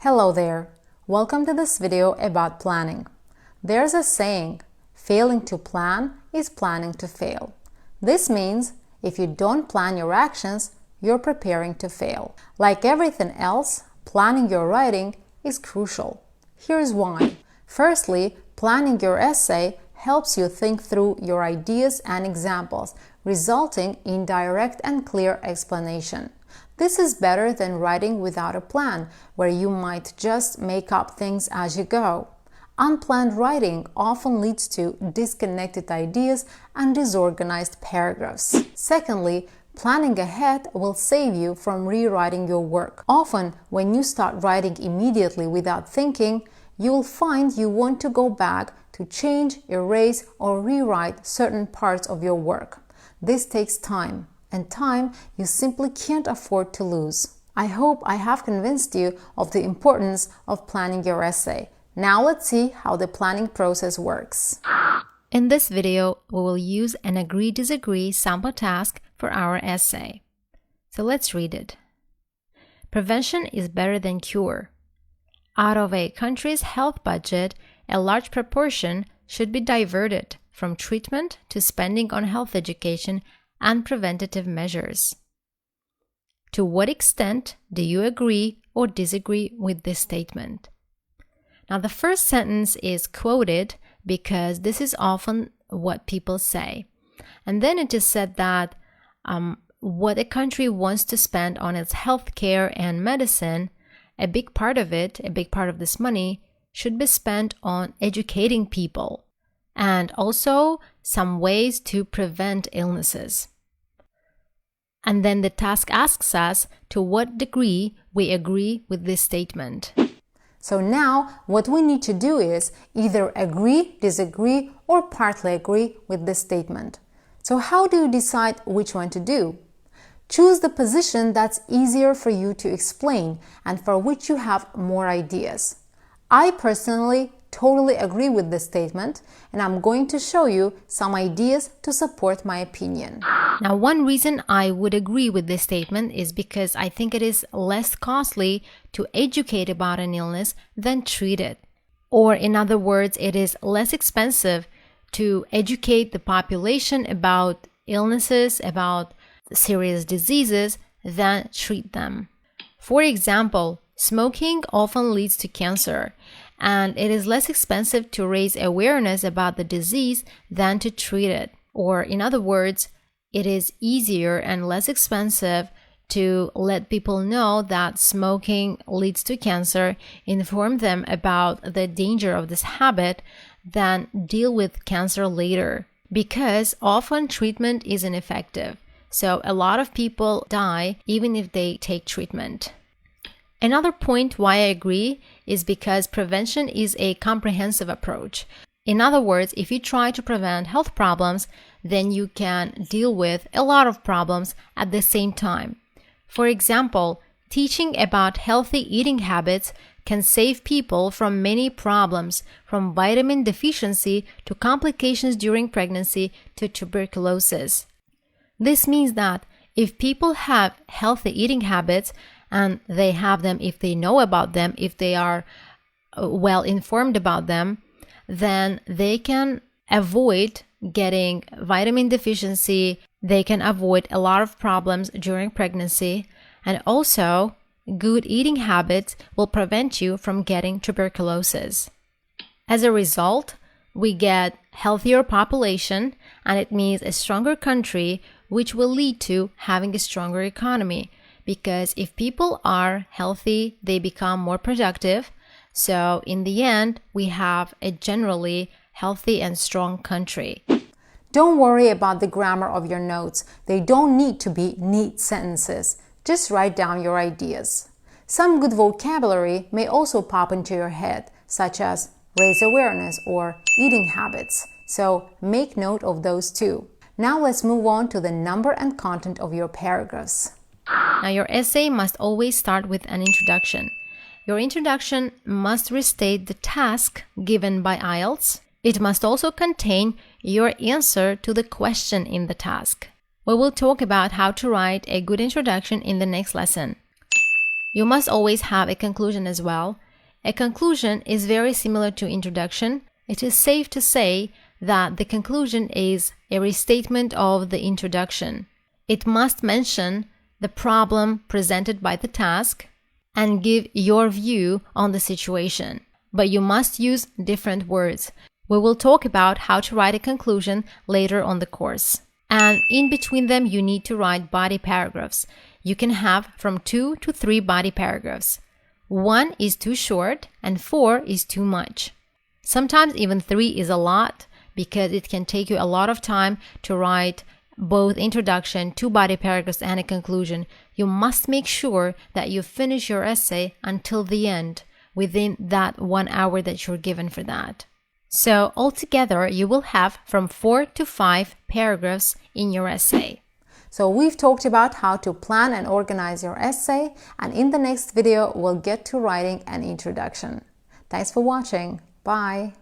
Hello there! Welcome to this video about planning. There's a saying, failing to plan is planning to fail. This means if you don't plan your actions, you're preparing to fail. Like everything else, planning your writing is crucial. Here's why. Firstly, planning your essay helps you think through your ideas and examples, resulting in direct and clear explanation. This is better than writing without a plan, where you might just make up things as you go. Unplanned writing often leads to disconnected ideas and disorganized paragraphs. Secondly, planning ahead will save you from rewriting your work. Often, when you start writing immediately without thinking, you'll find you want to go back to change, erase, or rewrite certain parts of your work. This takes time, and time you simply can't afford to lose. I hope I have convinced you of the importance of planning your essay. Now let's see how the planning process works. In this video, we will use an agree-disagree sample task for our essay. So let's read it. Prevention is better than cure. Out of a country's health budget, a large proportion should be diverted from treatment to spending on health education and preventative measures. To what extent do you agree or disagree with this statement? Now, the first sentence is quoted because this is often what people say. And then it is said that what a country wants to spend on its health care and medicine, a big part of this money, should be spent on educating people and also some ways to prevent illnesses. And then the task asks us to what degree we agree with this statement. So now what we need to do is either agree, disagree, or partly agree with this statement. So how do you decide which one to do? Choose the position that's easier for you to explain and for which you have more ideas. I personally totally agree with this statement, and I'm going to show you some ideas to support my opinion. Now, one reason I would agree with this statement is because I think it is less costly to educate about an illness than treat it. Or in other words, it is less expensive to educate the population about illnesses, about serious diseases, than treat them. For example, smoking often leads to cancer, and it is less expensive to raise awareness about the disease than to treat it. Or in other words, it is easier and less expensive to let people know that smoking leads to cancer, inform them about the danger of this habit, than deal with cancer later. Because often treatment is ineffective. So a lot of people die even if they take treatment. Another point why I agree is because prevention is a comprehensive approach. In other words, if you try to prevent health problems, then you can deal with a lot of problems at the same time. For example, teaching about healthy eating habits can save people from many problems, from vitamin deficiency to complications during pregnancy to tuberculosis. This means that if people have healthy eating habits, and they have them if they know about them, if they are well informed about them, then they can avoid getting vitamin deficiency, they can avoid a lot of problems during pregnancy, and also good eating habits will prevent you from getting tuberculosis. As a result, we get healthier population, and it means a stronger country, which will lead to having a stronger economy. Because if people are healthy, they become more productive. So in the end, we have a generally healthy and strong country. Don't worry about the grammar of your notes. They don't need to be neat sentences. Just write down your ideas. Some good vocabulary may also pop into your head, such as raise awareness or eating habits. So make note of those too. Now let's move on to the number and content of your paragraphs. Now, your essay must always start with an introduction. Your introduction must restate the task given by IELTS. It must also contain your answer to the question in the task. We will talk about how to write a good introduction in the next lesson. You must always have a conclusion as well. A conclusion is very similar to introduction. It is safe to say that the conclusion is a restatement of the introduction. It must mention the problem presented by the task and give your view on the situation. But you must use different words. We will talk about how to write a conclusion later on the course. And in between them, you need to write body paragraphs. You can have from 2 to 3 body paragraphs. 1 is too short and 4 is too much. Sometimes even 3 is a lot because it can take you a lot of time to write both introduction, 2 body paragraphs, and a conclusion. You must make sure that you finish your essay until the end within that 1 hour that you're given for that. So altogether, you will have from 4 to 5 paragraphs in your essay. So we've talked about how to plan and organize your essay, and in the next video, we'll get to writing an introduction. Thanks for watching. Bye.